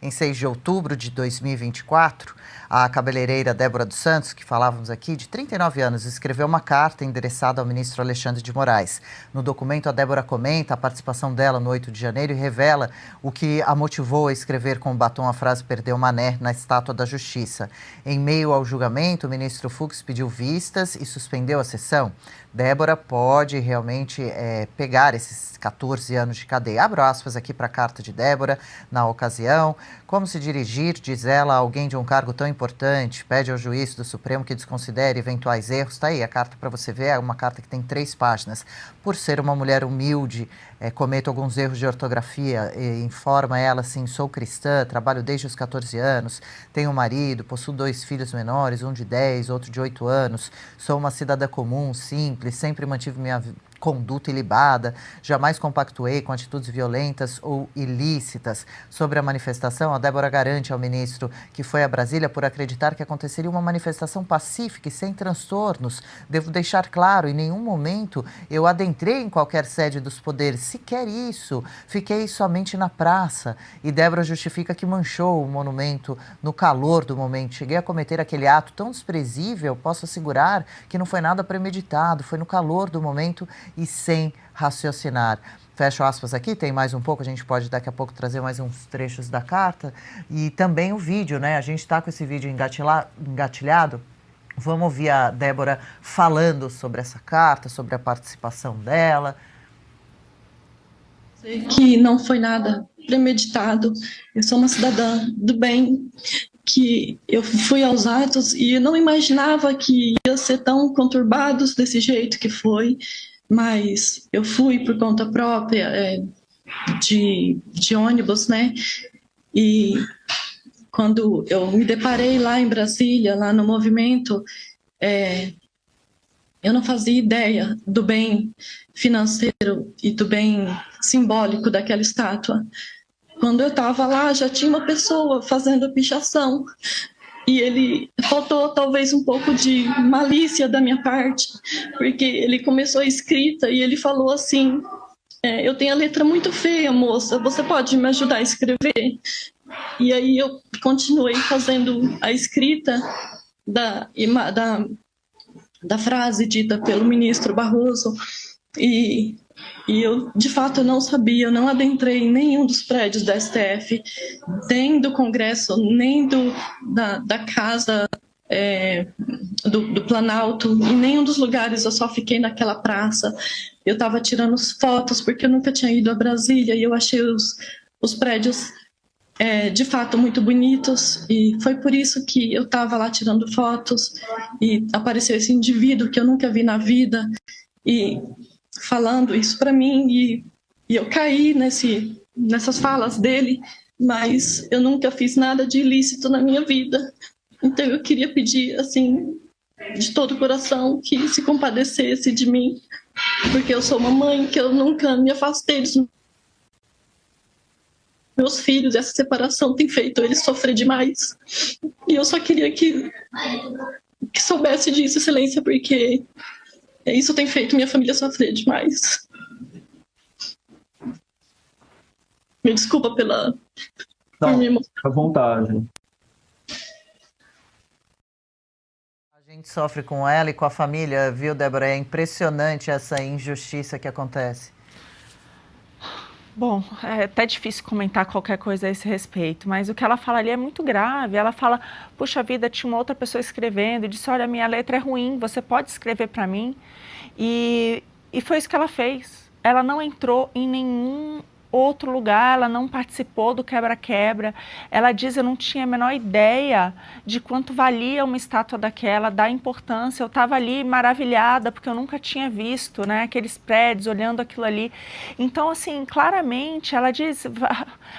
Em 6 de outubro de 2024, a cabeleireira Débora dos Santos, que falávamos aqui, de 39 anos, escreveu uma carta endereçada ao ministro Alexandre de Moraes. No documento, a Débora comenta a participação dela no 8 de janeiro e revela o que a motivou a escrever com batom a frase "perdeu Mané" na Estátua da Justiça. Em meio ao julgamento, o ministro Fux pediu vistas e suspendeu a sessão. Débora pode realmente pegar esses 14 anos de cadeia. Abro aspas aqui para a carta de Débora, na ocasião. Como se dirigir, diz ela, a alguém de um cargo tão importante? Pede ao juiz do Supremo que desconsidere eventuais erros. Está aí a carta para você ver, é uma carta que tem 3 páginas. Por ser uma mulher humilde, cometo alguns erros de ortografia, informa ela assim: sou cristã, trabalho desde os 14 anos, tenho um marido, possuo 2 filhos menores, um de 10, outro de 8 anos, sou uma cidadã comum, simples, sempre mantive minha conduta ilibada, jamais compactuei com atitudes violentas ou ilícitas. Sobre a manifestação, a Débora garante ao ministro que foi a Brasília por acreditar que aconteceria uma manifestação pacífica e sem transtornos. Devo deixar claro, em nenhum momento eu adentrei em qualquer sede dos poderes, sequer isso. Fiquei somente na praça. E Débora justifica que manchou o monumento no calor do momento. Cheguei a cometer aquele ato tão desprezível, posso assegurar que não foi nada premeditado, foi no calor do momento e sem raciocinar. Fecho aspas aqui, tem mais um pouco, a gente pode daqui a pouco trazer mais uns trechos da carta. E também o vídeo, né? A gente está com esse vídeo engatilhado. Vamos ouvir a Débora falando sobre essa carta, sobre a participação dela. Que não foi nada premeditado. Eu sou uma cidadã do bem, que eu fui aos atos e eu não imaginava que ia ser tão conturbados desse jeito que foi. Mas eu fui por conta própria, de ônibus, né? E quando eu me deparei lá em Brasília, lá no movimento, eu não fazia ideia do bem financeiro e do bem simbólico daquela estátua. Quando eu estava lá, já tinha uma pessoa fazendo a pichação. E ele faltou talvez um pouco de malícia da minha parte, porque ele começou a escrita e ele falou assim: eu tenho a letra muito feia, moça, você pode me ajudar a escrever? E aí eu continuei fazendo a escrita da frase dita pelo ministro Barroso. E eu, de fato, não sabia, eu não adentrei em nenhum dos prédios da STF, nem do Congresso, nem da Casa do Planalto, em nenhum dos lugares, eu só fiquei naquela praça. Eu estava tirando fotos, porque eu nunca tinha ido a Brasília, e eu achei os prédios, de fato, muito bonitos, e foi por isso que eu estava lá tirando fotos, e apareceu esse indivíduo que eu nunca vi na vida, e falando isso para mim, e eu caí nessas falas dele, mas eu nunca fiz nada de ilícito na minha vida. Então eu queria pedir, assim, de todo o coração, que se compadecesse de mim, porque eu sou uma mãe, que eu nunca me afastei dos meus filhos, essa separação tem feito eles sofrer demais. E eu só queria que soubesse disso, excelência, porque isso tem feito minha família sofrer demais. Me desculpa pela... Não, fica à vontade. A gente sofre com ela e com a família, viu, Débora? É impressionante essa injustiça que acontece. Bom, é até difícil comentar qualquer coisa a esse respeito, mas o que ela fala ali é muito grave. Ela fala: puxa vida, tinha uma outra pessoa escrevendo, e disse: olha, minha letra é ruim, você pode escrever para mim? E foi isso que ela fez. Ela não entrou em nenhum outro lugar, ela não participou do quebra-quebra. Ela diz: eu não tinha a menor ideia de quanto valia uma estátua daquela, da importância. Eu estava ali maravilhada, porque eu nunca tinha visto, né, aqueles prédios, olhando aquilo ali. Então, assim, claramente, ela diz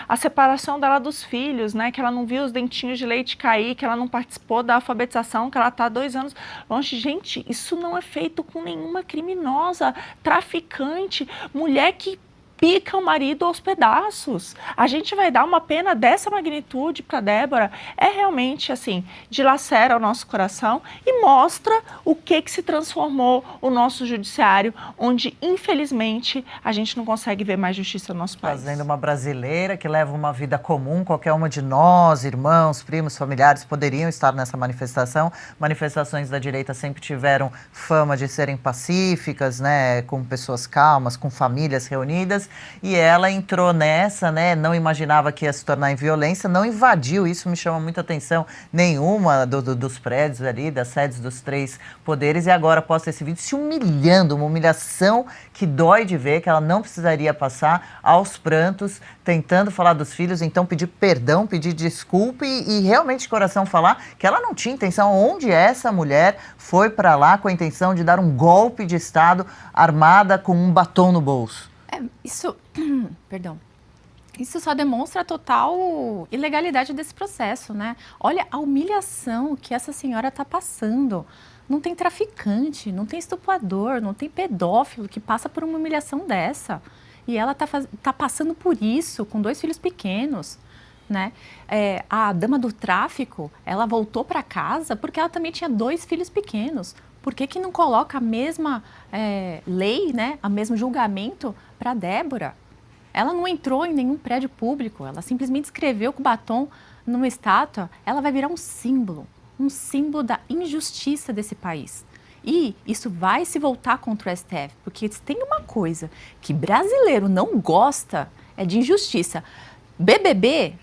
a separação dela dos filhos, né, que ela não viu os dentinhos de leite cair, que ela não participou da alfabetização, que ela está 2 anos longe. Gente, isso não é feito com nenhuma criminosa, traficante, mulher que pica o marido aos pedaços. A gente vai dar uma pena dessa magnitude para Débora? É realmente assim, dilacera o nosso coração e mostra o que se transformou o nosso judiciário, onde infelizmente a gente não consegue ver mais justiça no nosso país. Fazendo uma brasileira que leva uma vida comum, qualquer uma de nós, irmãos, primos, familiares, poderiam estar nessa manifestação. Manifestações da direita sempre tiveram fama de serem pacíficas, né, com pessoas calmas, com famílias reunidas. E ela entrou nessa, né? Não imaginava que ia se tornar em violência, não invadiu, isso me chama muita atenção, nenhuma dos prédios ali, das sedes dos 3 poderes, e agora posta esse vídeo se humilhando, uma humilhação que dói de ver, que ela não precisaria passar, aos prantos, tentando falar dos filhos, então pedir perdão, pedir desculpa e realmente de coração falar que ela não tinha intenção. Onde essa mulher foi para lá com a intenção de dar um golpe de Estado armada com um batom no bolso? Perdão. Isso só demonstra a total ilegalidade desse processo, né? Olha a humilhação que essa senhora está passando. Não tem traficante, não tem estuprador, não tem pedófilo que passa por uma humilhação dessa. E ela tá passando por isso com 2 filhos pequenos, né? A dama do tráfico, ela voltou para casa porque ela também tinha 2 filhos pequenos. Por que não coloca a mesma lei, né, o mesmo julgamento para Débora? Ela não entrou em nenhum prédio público, ela simplesmente escreveu com batom numa estátua. Ela vai virar um símbolo da injustiça desse país. E isso vai se voltar contra o STF, porque tem uma coisa que brasileiro não gosta, é de injustiça. BBB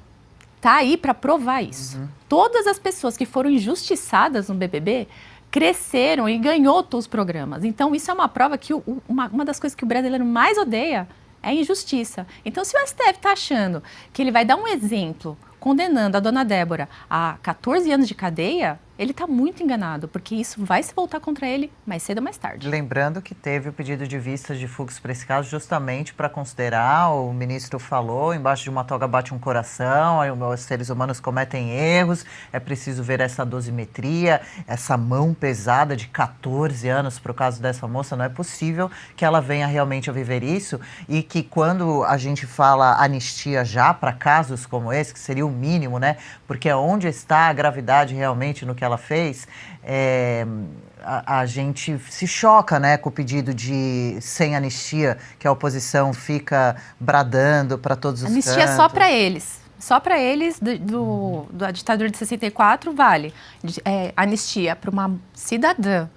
tá aí para provar isso. Todas as pessoas que foram injustiçadas no BBB cresceram e ganhou os programas. Então, isso é uma prova que uma das coisas que o brasileiro mais odeia é a injustiça. Então, se o STF está achando que ele vai dar um exemplo condenando a dona Débora a 14 anos de cadeia, ele está muito enganado, porque isso vai se voltar contra ele mais cedo ou mais tarde. Lembrando que teve o pedido de vistas de fugas para esse caso justamente para considerar, o ministro falou, embaixo de uma toga bate um coração, aí os seres humanos cometem erros, é preciso ver essa dosimetria, essa mão pesada de 14 anos para o caso dessa moça, não é possível que ela venha realmente a viver isso, e que quando a gente fala anistia já para casos como esse, que seria o mínimo, né, porque é onde está a gravidade realmente no que ela fez, a gente se choca, né, com o pedido de sem anistia, que a oposição fica bradando para todos os anistia cantos. Só para eles. Só para eles, da ditadura de 64, vale. Anistia para uma cidadã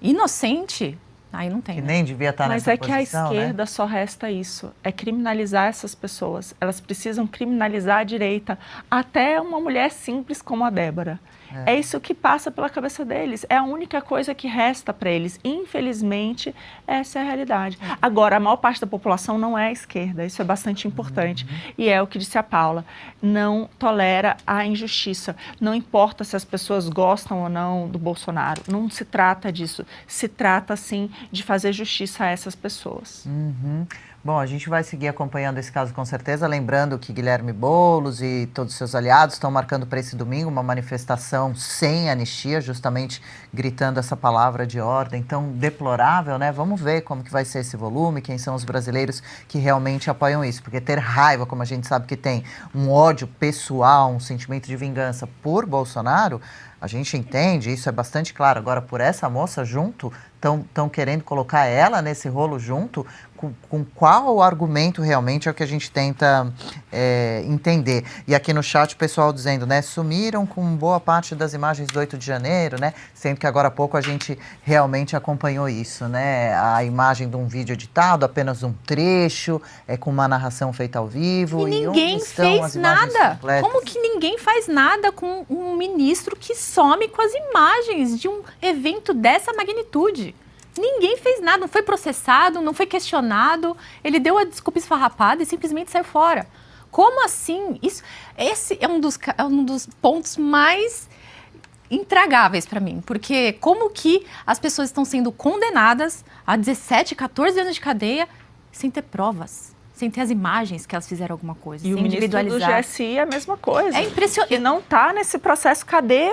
inocente, aí não tem. Que né? nem devia estar Mas nessa posição, que a esquerda, né, só resta isso, é criminalizar essas pessoas. Elas precisam criminalizar a direita, até uma mulher simples como a Débora. É isso que passa pela cabeça deles. É a única coisa que resta para eles. Infelizmente, essa é a realidade. Agora, a maior parte da população não é a esquerda. Isso é bastante importante. E é o que disse a Paula. Não tolera a injustiça. Não importa se as pessoas gostam ou não do Bolsonaro. Não se trata disso. Se trata, sim, de fazer justiça a essas pessoas. Bom, a gente vai seguir acompanhando esse caso com certeza, lembrando que Guilherme Boulos e todos os seus aliados estão marcando para esse domingo uma manifestação sem anistia, justamente gritando essa palavra de ordem tão deplorável, né? Vamos ver como que vai ser esse volume, quem são os brasileiros que realmente apoiam isso, porque ter raiva, como a gente sabe que tem, um ódio pessoal, um sentimento de vingança por Bolsonaro, a gente entende, isso é bastante claro. Agora, por essa moça junto, estão querendo colocar ela nesse rolo junto, com qual argumento realmente é o que a gente tenta entender. E aqui no chat o pessoal dizendo, né, sumiram com boa parte das imagens do 8 de janeiro, né, sendo que agora há pouco a gente realmente acompanhou isso, né, a imagem de um vídeo editado, apenas um trecho, com uma narração feita ao vivo. E ninguém fez nada. Completas? Como que ninguém faz nada com um ministro que some com as imagens de um evento dessa magnitude? Ninguém fez nada, não foi processado, não foi questionado, ele deu a desculpa esfarrapada e simplesmente saiu fora. Como assim? Esse é um dos pontos mais intragáveis para mim, porque como que as pessoas estão sendo condenadas a 17, 14 anos de cadeia sem ter provas, sem ter as imagens que elas fizeram alguma coisa, E sem o ministro do individualizar. GSI é a mesma coisa. É impressionante. Que não está nesse processo. Cadê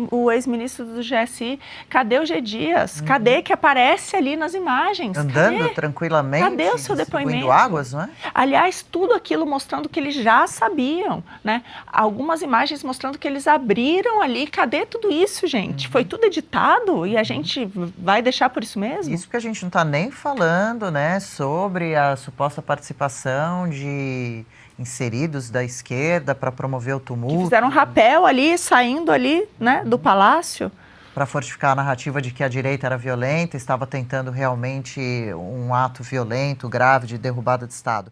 o ex-ministro do GSI? Cadê o G. Dias? Cadê que aparece ali nas imagens? Andando Cadê? tranquilamente, Cadê o seu distribuindo depoimento? águas, não é? Aliás, tudo aquilo mostrando que eles já sabiam, né? Algumas imagens mostrando que eles abriram ali. Cadê tudo isso, gente? Foi tudo editado e a gente vai deixar por isso mesmo? Isso que a gente não está nem falando, né, sobre a suposta participação de inseridos da esquerda para promover o tumulto. Que fizeram um rapel ali, saindo ali, né, do palácio. Para fortificar a narrativa de que a direita era violenta, estava tentando realmente um ato violento, grave, de derrubada de Estado.